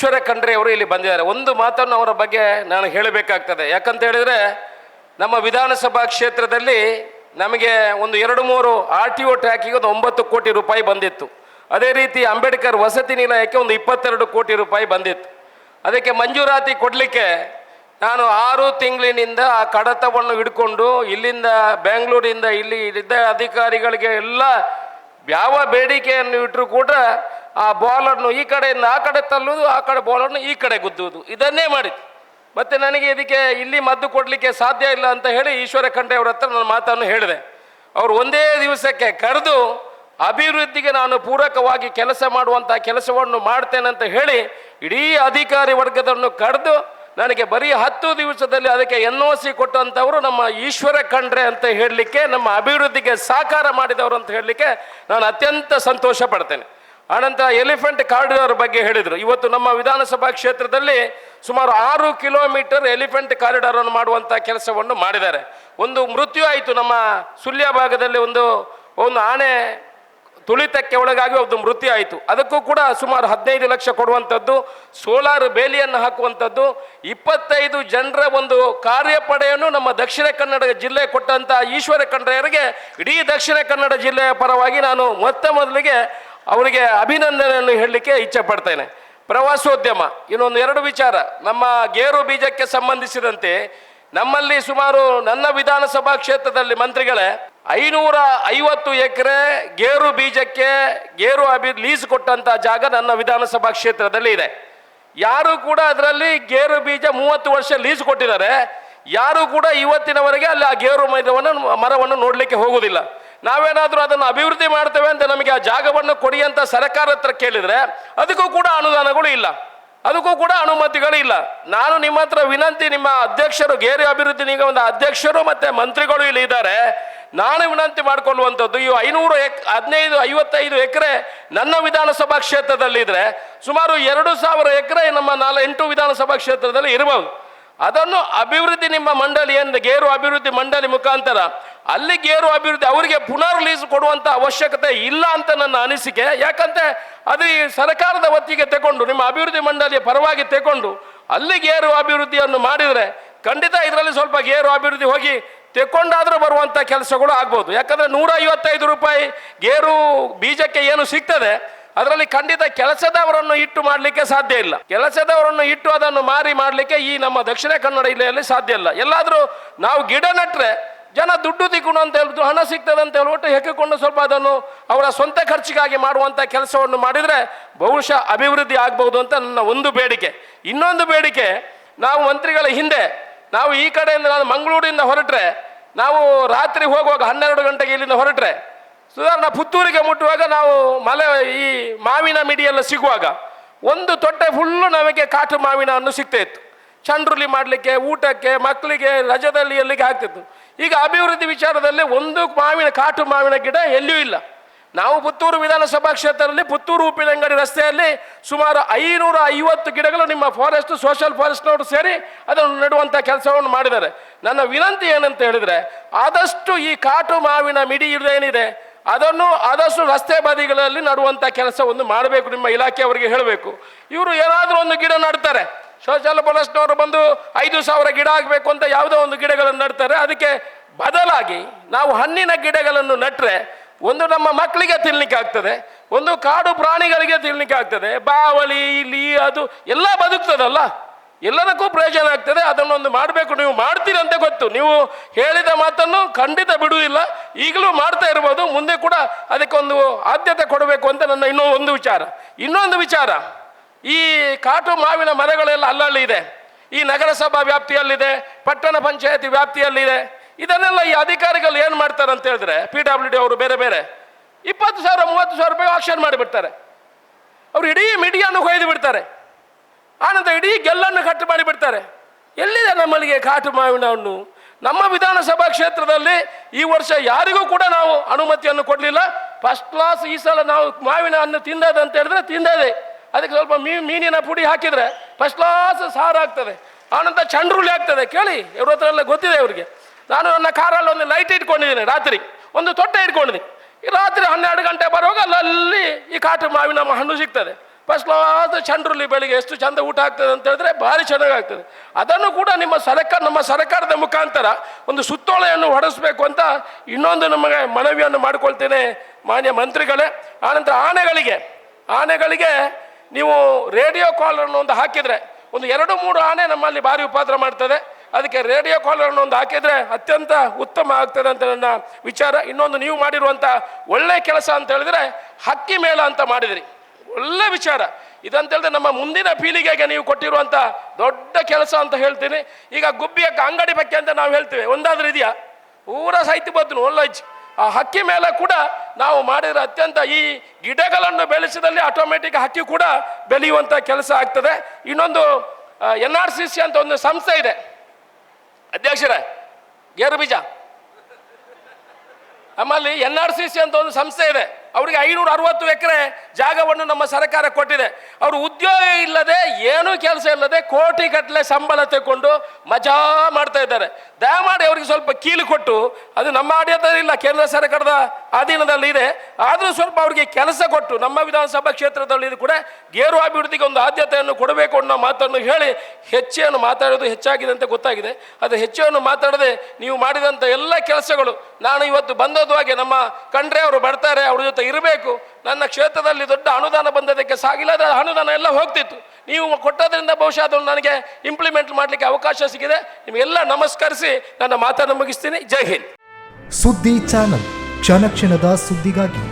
ಈಶ್ವರ ಖಂಡ್ರೆ ಅವರು ಇಲ್ಲಿ ಬಂದಿದ್ದಾರೆ. ಒಂದು ಮಾತನ್ನು ಅವರ ಬಗ್ಗೆ ನಾನು ಹೇಳಬೇಕಾಗ್ತದೆ. ಯಾಕಂತ ಹೇಳಿದರೆ ನಮ್ಮ ವಿಧಾನಸಭಾ ಕ್ಷೇತ್ರದಲ್ಲಿ ನಮಗೆ ಒಂದು 2-3 RTO ಟ್ಯಾಕಿಗೆ ಒಂದು 9 ಕೋಟಿ ರೂಪಾಯಿ ಬಂದಿತ್ತು. ಅದೇ ರೀತಿ ಅಂಬೇಡ್ಕರ್ ವಸತಿ ನಿಲಯಕ್ಕೆ ಒಂದು 22 ಕೋಟಿ ರೂಪಾಯಿ ಬಂದಿತ್ತು. ಅದಕ್ಕೆ ಮಂಜೂರಾತಿ ಕೊಡಲಿಕ್ಕೆ ನಾನು 6 ತಿಂಗಳಿನಿಂದ ಆ ಕಡತವನ್ನು ಹಿಡ್ಕೊಂಡು ಇಲ್ಲಿಂದ ಬೆಂಗಳೂರಿಂದ ಇಲ್ಲಿ ಇದ್ದ ಅಧಿಕಾರಿಗಳಿಗೆ ಎಲ್ಲ ಯಾವ ಬೇಡಿಕೆಯನ್ನು ಇಟ್ಟರು ಕೂಡ ಆ ಬಾಲನ್ನು ಈ ಕಡೆಯಿಂದ ಆ ಕಡೆ ತಳ್ಳುವುದು, ಆ ಕಡೆ ಬಾಲನ್ನು ಈ ಕಡೆ ಗುದ್ದುವುದು, ಇದನ್ನೇ ಮಾಡಿತ್ತು. ಮತ್ತು ನನಗೆ ಇದಕ್ಕೆ ಇಲ್ಲಿ ಮದ್ದು ಕೊಡಲಿಕ್ಕೆ ಸಾಧ್ಯ ಇಲ್ಲ ಅಂತ ಹೇಳಿ ಈಶ್ವರ ಖಂಡ್ರೆ ಅವರ ಹತ್ರ ನನ್ನ ಮಾತನ್ನು ಹೇಳಿದೆ. ಅವರು ಒಂದೇ ದಿವಸಕ್ಕೆ ಕರೆದು ಅಭಿವೃದ್ಧಿಗೆ ನಾನು ಪೂರಕವಾಗಿ ಕೆಲಸ ಮಾಡುವಂಥ ಕೆಲಸವನ್ನು ಮಾಡ್ತೇನೆ ಅಂತ ಹೇಳಿ ಇಡೀ ಅಧಿಕಾರಿ ವರ್ಗದನ್ನು ಕರೆದು ನನಗೆ ಬರೀ 10 ದಿವಸದಲ್ಲಿ ಅದಕ್ಕೆ NOC ಕೊಟ್ಟಂಥವರು ನಮ್ಮ ಈಶ್ವರ ಖಂಡ್ರೆ ಅಂತ ಹೇಳಲಿಕ್ಕೆ, ನಮ್ಮ ಅಭಿವೃದ್ಧಿಗೆ ಸಹಕಾರ ಮಾಡಿದವರು ಅಂತ ಹೇಳಲಿಕ್ಕೆ ನಾನು ಅತ್ಯಂತ ಸಂತೋಷ ಪಡ್ತೇನೆ. ಆನಂತರ ಎಲಿಫೆಂಟ್ ಕಾರಿಡಾರ್ ಬಗ್ಗೆ ಹೇಳಿದರು. ಇವತ್ತು ನಮ್ಮ ವಿಧಾನಸಭಾ ಕ್ಷೇತ್ರದಲ್ಲಿ ಸುಮಾರು 6 ಕಿಲೋಮೀಟರ್ ಎಲಿಫೆಂಟ್ ಕಾರಿಡಾರನ್ನು ಮಾಡುವಂಥ ಕೆಲಸವನ್ನು ಮಾಡಿದ್ದಾರೆ. ಒಂದು ಮೃತ್ಯು ಆಯಿತು ನಮ್ಮ ಸುಳ್ಯ ಭಾಗದಲ್ಲಿ, ಒಂದು ಆನೆ ತುಳಿತಕ್ಕೆ ಒಳಗಾಗಿ ಒಂದು ಮೃತ್ಯು ಆಯಿತು. ಅದಕ್ಕೂ ಕೂಡ ಸುಮಾರು 15 ಲಕ್ಷ ಕೊಡುವಂಥದ್ದು, ಸೋಲಾರ್ ಬೇಲಿಯನ್ನು ಹಾಕುವಂಥದ್ದು, 25 ಜನರ ಒಂದು ಕಾರ್ಯಪಡೆಯನ್ನು ನಮ್ಮ ದಕ್ಷಿಣ ಕನ್ನಡ ಜಿಲ್ಲೆ ಕೊಟ್ಟಂಥ ಈಶ್ವರ ಖಂಡ್ರೆಯವರಿಗೆ ಇಡೀ ದಕ್ಷಿಣ ಕನ್ನಡ ಜಿಲ್ಲೆಯ ಪರವಾಗಿ ನಾನು ಮೊದಲಿಗೆ ಅವರಿಗೆ ಅಭಿನಂದನೆಯನ್ನು ಹೇಳಲಿಕ್ಕೆ ಇಚ್ಛೆ ಪಡ್ತೇನೆ. ಪ್ರವಾಸೋದ್ಯಮ ಇನ್ನೊಂದು 2 ವಿಚಾರ. ನಮ್ಮ ಗೇರು ಬೀಜಕ್ಕೆ ಸಂಬಂಧಿಸಿದಂತೆ ನಮ್ಮಲ್ಲಿ ಸುಮಾರು ನನ್ನ ವಿಧಾನಸಭಾ ಕ್ಷೇತ್ರದಲ್ಲಿ ಮಂತ್ರಿಗಳೇ 550 ಎಕರೆ ಗೇರು ಬೀಜಕ್ಕೆ ಲೀಸ್ ಕೊಟ್ಟಂಥ ಜಾಗ ನನ್ನ ವಿಧಾನಸಭಾ ಕ್ಷೇತ್ರದಲ್ಲಿ ಇದೆ. ಯಾರು ಕೂಡ ಅದರಲ್ಲಿ ಗೇರು ಬೀಜ 30 ವರ್ಷ ಲೀಸ್ ಕೊಟ್ಟಿದ್ದಾರೆ. ಯಾರು ಕೂಡ ಇವತ್ತಿನವರೆಗೆ ಅಲ್ಲಿ ಆ ಗೇರು ಮರವನ್ನು ನೋಡಲಿಕ್ಕೆ ಹೋಗುವುದಿಲ್ಲ. ನಾವೇನಾದರೂ ಅದನ್ನು ಅಭಿವೃದ್ಧಿ ಮಾಡ್ತೇವೆ ಅಂತ ನಮಗೆ ಆ ಜಾಗವನ್ನು ಕೊಡಿ ಅಂತ ಸರ್ಕಾರ ಹತ್ರ ಕೇಳಿದರೆ ಅದಕ್ಕೂ ಕೂಡ ಅನುದಾನಗಳು ಇಲ್ಲ, ಅದಕ್ಕೂ ಕೂಡ ಅನುಮತಿಗಳು ಇಲ್ಲ. ನಾನು ನಿಮ್ಮ ಹತ್ರ ವಿನಂತಿ, ನಿಮ್ಮ ಅಧ್ಯಕ್ಷರು, ಗೇರು ಅಭಿವೃದ್ಧಿ ನಿಗಮದ ಅಧ್ಯಕ್ಷರು ಮತ್ತು ಮಂತ್ರಿಗಳು ಇಲ್ಲಿ ಇದ್ದಾರೆ, ನಾನು ವಿನಂತಿ ಮಾಡಿಕೊಳ್ಳುವಂಥದ್ದು, ಇವು 555 ಎಕರೆ ನನ್ನ ವಿಧಾನಸಭಾ ಕ್ಷೇತ್ರದಲ್ಲಿದ್ದರೆ ಸುಮಾರು 2000 ಎಕರೆ ನಮ್ಮ 8 ವಿಧಾನಸಭಾ ಕ್ಷೇತ್ರದಲ್ಲಿ ಇರಬಹುದು. ಅದನ್ನು ಅಭಿವೃದ್ಧಿ ನಿಮ್ಮ ಮಂಡಳಿ ಏನಿದೆ ಗೇರು ಅಭಿವೃದ್ಧಿ ಮಂಡಳಿ ಮುಖಾಂತರ ಅಲ್ಲಿ ಗೇರು ಅಭಿವೃದ್ಧಿ ಅವರಿಗೆ ಪುನರ್ ಲೀಸ್ ಕೊಡುವಂಥ ಅವಶ್ಯಕತೆ ಇಲ್ಲ ಅಂತ ನನ್ನ ಅನಿಸಿಕೆ. ಯಾಕಂದರೆ ಅದು ಈ ಸರ್ಕಾರದ ಹೊತ್ತಿಗೆ ತಗೊಂಡು ನಿಮ್ಮ ಅಭಿವೃದ್ಧಿ ಮಂಡಳಿಯ ಪರವಾಗಿ ತಗೊಂಡು ಅಲ್ಲಿ ಗೇರು ಅಭಿವೃದ್ಧಿಯನ್ನು ಮಾಡಿದರೆ ಖಂಡಿತ ಇದರಲ್ಲಿ ಸ್ವಲ್ಪ ಗೇರು ಅಭಿವೃದ್ಧಿ ಹೋಗಿ ತೆಕ್ಕೊಂಡಾದರೂ ಬರುವಂಥ ಕೆಲಸಗಳು ಆಗ್ಬೋದು. ಯಾಕಂದರೆ 155 ರೂಪಾಯಿ ಗೇರು ಬೀಜಕ್ಕೆ ಏನು ಸಿಗ್ತದೆ ಅದರಲ್ಲಿ ಖಂಡಿತ ಕೆಲಸದವರನ್ನು ಇಟ್ಟು ಮಾಡಲಿಕ್ಕೆ ಸಾಧ್ಯ ಇಲ್ಲ. ಕೆಲಸದವರನ್ನು ಇಟ್ಟು ಅದನ್ನು ಮಾರಿ ಮಾಡಲಿಕ್ಕೆ ಈ ನಮ್ಮ ದಕ್ಷಿಣ ಕನ್ನಡ ಜಿಲ್ಲೆಯಲ್ಲಿ ಸಾಧ್ಯ ಇಲ್ಲ. ಎಲ್ಲಾದರೂ ನಾವು ಗಿಡ ನೆಟ್ಟರೆ ಜನ ದುಡ್ಡು ತಿಕ್ಕೊಂಡು ಅಂತ ಹೇಳಿದ್ರು, ಹಣ ಸಿಗ್ತದೆ ಅಂತ ಹೇಳ್ಬಿಟ್ಟು ಹೆಕ್ಕಿಕೊಂಡು ಸ್ವಲ್ಪ ಅದನ್ನು ಅವರ ಸ್ವಂತ ಖರ್ಚಿಗಾಗಿ ಮಾಡುವಂಥ ಕೆಲಸವನ್ನು ಮಾಡಿದರೆ ಬಹುಶಃ ಅಭಿವೃದ್ಧಿ ಆಗ್ಬೋದು ಅಂತ ನನ್ನ ಒಂದು ಬೇಡಿಕೆ. ಇನ್ನೊಂದು ಬೇಡಿಕೆ, ನಾವು ಮಂತ್ರಿಗಳ ಹಿಂದೆ ನಾವು ಈ ಕಡೆಯಿಂದ ನಾನು ಮಂಗಳೂರಿಂದ ಹೊರಟ್ರೆ, ನಾವು ರಾತ್ರಿ ಹೋಗುವಾಗ 12 ಗಂಟೆಗೆ ಇಲ್ಲಿಂದ ಹೊರಟ್ರೆ ಸುಧಾರಣ ಪುತ್ತೂರಿಗೆ ಮುಟ್ಟುವಾಗ ನಾವು ಈ ಮಾವಿನ ಮಿಡಿಯೆಲ್ಲ ಸಿಗುವಾಗ ಒಂದು ತೊಟ್ಟೆ ಫುಲ್ಲು ನಮಗೆ ಕಾಟು ಮಾವಿನ ಹಣ್ಣು ಸಿಗ್ತಾ ಇತ್ತು. ಚಂಡ್ರುಲಿ ಮಾಡಲಿಕ್ಕೆ, ಊಟಕ್ಕೆ, ಮಕ್ಕಳಿಗೆ ರಜದಲ್ಲಿ ಎಲ್ಲಿಗೆ ಆಗ್ತಿತ್ತು. ಈಗ ಅಭಿವೃದ್ಧಿ ವಿಚಾರದಲ್ಲಿ ಒಂದು ಕಾಟು ಮಾವಿನ ಗಿಡ ಎಲ್ಲಿಯೂ ಇಲ್ಲ. ನಾವು ಪುತ್ತೂರು ವಿಧಾನಸಭಾ ಕ್ಷೇತ್ರದಲ್ಲಿ ಪುತ್ತೂರು ಉಪ್ಪಿನಂಗಡಿ ರಸ್ತೆಯಲ್ಲಿ ಸುಮಾರು 550 ಗಿಡಗಳು ನಿಮ್ಮ ಫಾರೆಸ್ಟ್ ಸೋಷಿಯಲ್ ಫಾರೆಸ್ಟ್ನವರು ಸೇರಿ ಅದನ್ನು ನೆಡುವಂಥ ಕೆಲಸವನ್ನು ಮಾಡಿದ್ದಾರೆ. ನನ್ನ ವಿನಂತಿ ಏನಂತ ಹೇಳಿದರೆ, ಆದಷ್ಟು ಈ ಕಾಟು ಮಾವಿನ ಮಿಡಿ ಏನಿದೆ ಅದನ್ನು ಆದಷ್ಟು ರಸ್ತೆ ಬದಿಗಳಲ್ಲಿ ನಡುವಂಥ ಕೆಲಸವನ್ನು ಮಾಡಬೇಕು. ನಿಮ್ಮ ಇಲಾಖೆಯವರಿಗೆ ಹೇಳಬೇಕು. ಇವರು ಏನಾದರೂ ಒಂದು ಗಿಡ ನಡ್ತಾರೆ, ಸೋಷಿಯಲ್ ಫಾರೆಸ್ಟ್ನವರು ಬಂದು 5000 ಗಿಡ ಆಗಬೇಕು ಅಂತ ಯಾವುದೋ ಒಂದು ಗಿಡಗಳನ್ನು ನಡ್ತಾರೆ. ಅದಕ್ಕೆ ಬದಲಾಗಿ ನಾವು ಹಣ್ಣಿನ ಗಿಡಗಳನ್ನು ನೆಟ್ಟರೆ ಒಂದು ನಮ್ಮ ಮಕ್ಕಳಿಗೆ ತಿನ್ಲಿಕ್ಕೆ ಆಗ್ತದೆ, ಒಂದು ಕಾಡು ಪ್ರಾಣಿಗಳಿಗೆ ತಿನ್ಲಿಕ್ಕೆ ಆಗ್ತದೆ, ಬಾವಲಿ ಇಲ್ಲಿ ಅದು ಎಲ್ಲ ಬದುಕ್ತದಲ್ಲ, ಎಲ್ಲದಕ್ಕೂ ಪ್ರಯೋಜನ ಆಗ್ತದೆ. ಅದನ್ನೊಂದು ಮಾಡಬೇಕು. ನೀವು ಮಾಡ್ತೀರಂತೆ ಗೊತ್ತು, ನೀವು ಹೇಳಿದ ಮಾತನ್ನು ಖಂಡಿತ ಬಿಡುವುದಿಲ್ಲ, ಈಗಲೂ ಮಾಡ್ತಾ ಇರ್ಬೋದು, ಮುಂದೆ ಕೂಡ ಅದಕ್ಕೊಂದು ಆದ್ಯತೆ ಕೊಡಬೇಕು ಅಂತ ನನ್ನ ಇನ್ನೊಂದು ವಿಚಾರ. ಈ ಕಾಟು ಮಾವಿನ ಮರಗಳೆಲ್ಲ ಅಲ್ಲಲ್ಲಿ ಇದೆ, ಈ ನಗರಸಭಾ ವ್ಯಾಪ್ತಿಯಲ್ಲಿದೆ, ಪಟ್ಟಣ ಪಂಚಾಯತಿ ವ್ಯಾಪ್ತಿಯಲ್ಲಿದೆ. ಇದನ್ನೆಲ್ಲ ಈ ಅಧಿಕಾರಿಗಳು ಏನು ಮಾಡ್ತಾರೆ ಅಂತ ಹೇಳಿದ್ರೆ, PWD ಅವರು ಬೇರೆ 20,000 30,000 ರೂಪಾಯಿ ಆಕ್ಷನ್ ಮಾಡಿಬಿಡ್ತಾರೆ. ಅವರು ಇಡೀ ಮಿಡಿಯನ್ನು ಕೊಯ್ದು ಬಿಡ್ತಾರೆ, ಆನಂತರ ಇಡೀ ಗೆಲ್ಲನ್ನು ಕಟ್ಟು ಮಾಡಿಬಿಡ್ತಾರೆ. ಎಲ್ಲಿದೆ ನಮ್ಮಲ್ಲಿಗೆ ಕಾಟು ಮಾವಿನ ಹಣ್ಣು? ನಮ್ಮ ವಿಧಾನಸಭಾ ಕ್ಷೇತ್ರದಲ್ಲಿ ಈ ವರ್ಷ ಯಾರಿಗೂ ಕೂಡ ನಾವು ಅನುಮತಿಯನ್ನು ಕೊಡಲಿಲ್ಲ. ಫಸ್ಟ್ ಕ್ಲಾಸ್ ಈ ಸಲ ನಾವು ಮಾವಿನ ಹಣ್ಣು ತಿಂದದ ಅಂತ ಹೇಳಿದ್ರೆ ತಿಂದದೆ, ಅದಕ್ಕೆ ಸ್ವಲ್ಪ ಮೀನಿನ ಪುಡಿ ಹಾಕಿದರೆ ಫಸ್ಟ್ ಕ್ಲಾಸ್ ಸಾರು ಆಗ್ತದೆ, ಆನಂತರ ಚಂಡ್ರುಲಿ ಆಗ್ತದೆ. ಕೇಳಿ, ಇವ್ರ ಹತ್ರ ಎಲ್ಲ ಗೊತ್ತಿದೆ ಅವರಿಗೆ. ನಾನು ನನ್ನ ಕಾರಲ್ಲಿ ಒಂದು ಲೈಟ್ ಇಟ್ಕೊಂಡಿದ್ದೀನಿ, ರಾತ್ರಿ ಒಂದು ತೊಟ್ಟೆ ಇಟ್ಕೊಂಡಿದ್ದೀನಿ. ಈ ರಾತ್ರಿ 12 ಗಂಟೆ ಬರುವಾಗ ಅಲ್ಲಿ ಈ ಕಾಟು ಮಾವಿನ ಹಣ್ಣು ಸಿಗ್ತದೆ. ಫಸ್ಟ್ ಕ್ಲಾಸ್ ಚಂಡ್ರುಲಿ ಬೆಳಿಗ್ಗೆ ಎಷ್ಟು ಚಂದ ಊಟ ಆಗ್ತದೆ ಅಂತ ಹೇಳಿದ್ರೆ ಭಾರಿ ಚೆನ್ನಾಗಾಗ್ತದೆ. ಅದನ್ನು ಕೂಡ ನಮ್ಮ ಸರ್ಕಾರದ ಮುಖಾಂತರ ಒಂದು ಸುತ್ತೋಲೆಯನ್ನು ಹೊಡೆಸಬೇಕು ಅಂತ ಇನ್ನೊಂದು ನಮಗೆ ಮನವಿಯನ್ನು ಮಾಡಿಕೊಳ್ತೇನೆ ಮಾನ್ಯ ಮಂತ್ರಿಗಳೇ. ಆನಂತರ ಆನೆಗಳಿಗೆ ನೀವು ರೇಡಿಯೋ ಕಾಲರ್ನ ಒಂದು ಹಾಕಿದರೆ ಒಂದು 2-3 ಆನೆ ನಮ್ಮಲ್ಲಿ ಭಾರಿ ಉಪದ್ರ ಮಾಡ್ತದೆ. ಅದಕ್ಕೆ ರೇಡಿಯೋ ಕಾಲರ್ನ ಒಂದು ಹಾಕಿದರೆ ಅತ್ಯಂತ ಉತ್ತಮ ಆಗ್ತದೆ ಅಂತ ನನ್ನ ವಿಚಾರ. ಇನ್ನೊಂದು ನೀವು ಮಾಡಿರುವಂಥ ಒಳ್ಳೆಯ ಕೆಲಸ ಅಂತ ಹೇಳಿದ್ರೆ ಹಕ್ಕಿ ಮೇಳ ಅಂತ ಮಾಡಿದ್ರಿ, ಒಳ್ಳೆ ವಿಚಾರ. ಇದಂತ ಹೇಳಿದ್ರೆ ನಮ್ಮ ಮುಂದಿನ ಪೀಳಿಗೆಗೆ ನೀವು ಕೊಟ್ಟಿರುವಂಥ ದೊಡ್ಡ ಕೆಲಸ ಅಂತ ಹೇಳ್ತೀನಿ. ಈಗ ಗುಬ್ಬಿಯ ಅಂಗಡಿ ಬಗ್ಗೆ ಅಂತ ನಾವು ಹೇಳ್ತೇವೆ, ಒಂದಾದ್ರೂ ಇದೆಯಾ? ಪೂರ ಸಾಹಿತ್ಯ ಬದ್ನು ಒಳ್ಳೆಜ್ಜಿ. ಆ ಹಕ್ಕಿ ಮೇಲೆ ಕೂಡ ನಾವು ಮಾಡಿದ್ರೆ ಅತ್ಯಂತ ಈ ಗಿಡಗಳನ್ನು ಬೆಳೆಸಿದಲ್ಲಿ ಆಟೋಮೆಟಿಕ್ ಹಕ್ಕಿ ಕೂಡ ಬೆಳೆಯುವಂಥ ಕೆಲಸ ಆಗ್ತದೆ. ಇನ್ನೊಂದು NRCC ಅಂತ ಒಂದು ಸಂಸ್ಥೆ ಇದೆ ಅಧ್ಯಕ್ಷರೇ, ಗೇರು ಬೀಜ. ನಮ್ಮಲ್ಲಿ NRCC ಅಂತ ಒಂದು ಸಂಸ್ಥೆ ಇದೆ. ಅವರಿಗೆ 560 ಎಕರೆ ಜಾಗವನ್ನು ನಮ್ಮ ಸರ್ಕಾರ ಕೊಟ್ಟಿದೆ. ಅವರು ಉದ್ಯೋಗ ಇಲ್ಲದೆ ಏನೂ ಕೆಲಸ ಇಲ್ಲದೆ ಕೋಟಿ ಗಟ್ಟಲೆ ಸಂಬಳ ತಗೊಂಡು ಮಜಾ ಮಾಡ್ತಾ ಇದ್ದಾರೆ. ದಯಮಾಡಿ ಅವರಿಗೆ ಸ್ವಲ್ಪ ಕೀಲು ಕೊಟ್ಟು, ಅದು ನಮ್ಮ ಆಡಳಿತದಲ್ಲಿಲ್ಲ, ಕೇಂದ್ರ ಸರ್ಕಾರದ ಅಧೀನದಲ್ಲಿ ಇದೆ, ಆದರೂ ಸ್ವಲ್ಪ ಅವರಿಗೆ ಕೆಲಸ ಕೊಟ್ಟು ನಮ್ಮ ವಿಧಾನಸಭಾ ಕ್ಷೇತ್ರದಲ್ಲಿ ಇದು ಕೂಡ ಗೇರು ಅಭಿವೃದ್ಧಿಗೆ ಒಂದು ಆದ್ಯತೆಯನ್ನು ಕೊಡಬೇಕು ಅನ್ನೋ ಮಾತನ್ನು ಹೇಳಿ ಹೆಚ್ಚೇನು ಮಾತಾಡೋದು ಹೆಚ್ಚಾಗಿದೆ ಅಂತ ಗೊತ್ತಾಗಿದೆ. ಅದು ಹೆಚ್ಚೇನು ಮಾತಾಡದೆ ನೀವು ಮಾಡಿದಂಥ ಎಲ್ಲ ಕೆಲಸಗಳು, ನಾನು ಇವತ್ತು ಬಂದದ್ದು ಹಾಗೆ ನಮ್ಮ ಕಂಡ್ರೆ ಅವರು ಬರ್ತಾರೆ, ಅವ್ರ ಜೊತೆ ಇರಬೇಕು. ನನ್ನ ಕ್ಷೇತ್ರದಲ್ಲಿ ದೊಡ್ಡ ಅನುದಾನ ಬಂದದಕ್ಕೆ ಸಾಗಿಲ್ಲದ ಅನುದಾನ ಎಲ್ಲ ಹೋಗ್ತಿತ್ತು, ನೀವು ಕೊಟ್ಟದ್ರಿಂದ ಬಹುಶಃ ಅದನ್ನು ನನಗೆ ಇಂಪ್ಲಿಮೆಂಟ್ ಮಾಡಲಿಕ್ಕೆ ಅವಕಾಶ ಸಿಗಿದೆ. ನಿಮಗೆಲ್ಲ ನಮಸ್ಕರಿಸಿ ನನ್ನ ಮಾತನ್ನು ಮುಗಿಸ್ತೀನಿ. ಜೈ ಹಿಂದ್. ಸುದ್ದಿ ಚಾನಲ್, ಕ್ಷಣ ಕ್ಷಣದ ಸುದ್ದಿಗಾಗಿ.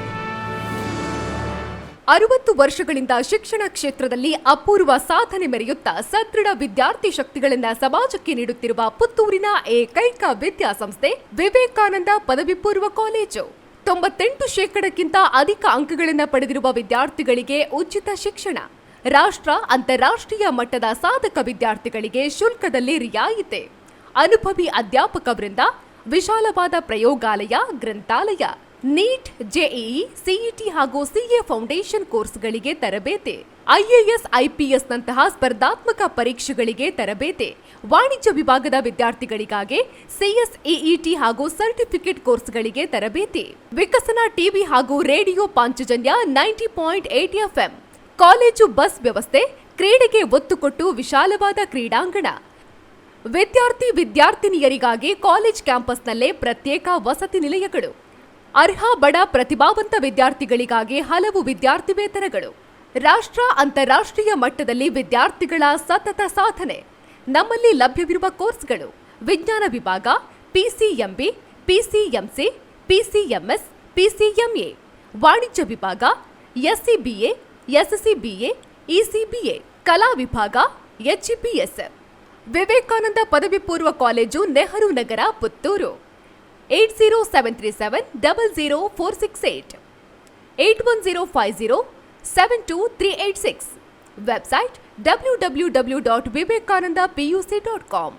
60 ವರ್ಷಗಳಿಂದ ಶಿಕ್ಷಣ ಕ್ಷೇತ್ರದಲ್ಲಿ ಅಪೂರ್ವ ಸಾಧನೆ ಮೆರೆಯುತ್ತಾ ಸದೃಢ ವಿದ್ಯಾರ್ಥಿ ಶಕ್ತಿಗಳನ್ನ ಸಮಾಜಕ್ಕೆ ನೀಡುತ್ತಿರುವ ಪುತ್ತೂರಿನ ಏಕೈಕ ವಿದ್ಯಾಸಂಸ್ಥೆ ವಿವೇಕಾನಂದ ಪದವಿ ಪೂರ್ವ ಕಾಲೇಜು. 98% ಅಧಿಕ ಅಂಕಗಳನ್ನು ಪಡೆದಿರುವ ವಿದ್ಯಾರ್ಥಿಗಳಿಗೆ ಉಚಿತ ಶಿಕ್ಷಣ, ರಾಷ್ಟ್ರ ಅಂತಾರಾಷ್ಟ್ರೀಯ ಮಟ್ಟದ ಸಾಧಕ ವಿದ್ಯಾರ್ಥಿಗಳಿಗೆ ಶುಲ್ಕದಲ್ಲಿ ರಿಯಾಯಿತಿ, ಅನುಭವಿ ಅಧ್ಯಾಪಕ ವೃಂದ, ವಿಶಾಲವಾದ ಪ್ರಯೋಗಾಲಯ, ಗ್ರಂಥಾಲಯ, ನೀಟ್, ಜೆಇಇ, ಸಿಇಟಿ ಹಾಗೂ ಸಿಎ ಫೌಂಡೇಶನ್ ಕೋರ್ಸ್ಗಳಿಗೆ ತರಬೇತಿ, ಐಎಎಸ್, ಐಪಿಎಸ್ ನಂತಹ ಸ್ಪರ್ಧಾತ್ಮಕ ಪರೀಕ್ಷೆಗಳಿಗೆ ತರಬೇತಿ, ವಾಣಿಜ್ಯ ವಿಭಾಗದ ವಿದ್ಯಾರ್ಥಿಗಳಿಗಾಗಿ ಸಿಎಸ್ಇಇಟಿ ಹಾಗೂ ಸರ್ಟಿಫಿಕೇಟ್ ಕೋರ್ಸ್ಗಳಿಗೆ ತರಬೇತಿ, ವಿಕಸನ ಟಿವಿ ಹಾಗೂ radio Panchajanya 90.8 FM, college bus ವ್ಯವಸ್ಥೆ, ಕ್ರೀಡೆಗೆ ಒತ್ತು ಕೊಟ್ಟು ವಿಶಾಲವಾದ ಕ್ರೀಡಾಂಗಣ, ವಿದ್ಯಾರ್ಥಿನಿಯರಿಗಾಗಿ ಕಾಲೇಜ್ ಕ್ಯಾಂಪಸ್ನಲ್ಲೇ ಪ್ರತ್ಯೇಕ ವಸತಿ ನಿಲಯಗಳು, ಅರ್ಹ ಬಡ ಪ್ರತಿಭಾವಂತ ವಿದ್ಯಾರ್ಥಿಗಳಿಗಾಗಿ ಹಲವು ವಿದ್ಯಾರ್ಥಿ ವೇತನಗಳು, ರಾಷ್ಟ್ರ ಅಂತಾರಾಷ್ಟ್ರೀಯ ಮಟ್ಟದಲ್ಲಿ ವಿದ್ಯಾರ್ಥಿಗಳ ಸತತ ಸಾಧನೆ. ನಮ್ಮಲ್ಲಿ ಲಭ್ಯವಿರುವ ಕೋರ್ಸ್ಗಳು: ವಿಜ್ಞಾನ ವಿಭಾಗ, PCMB, PCMC, PCMS, PCMA, ವಾಣಿಜ್ಯ ವಿಭಾಗ, SCBA, SCBA, ECBA, ಕಲಾ ವಿಭಾಗ, HEPS. ವಿವೇಕಾನಂದ ಪದವಿ ಪೂರ್ವ college, Nehru Nagar, Puttur. 80737 00468, 81050 72386. Website www.vivekanandapuc.com.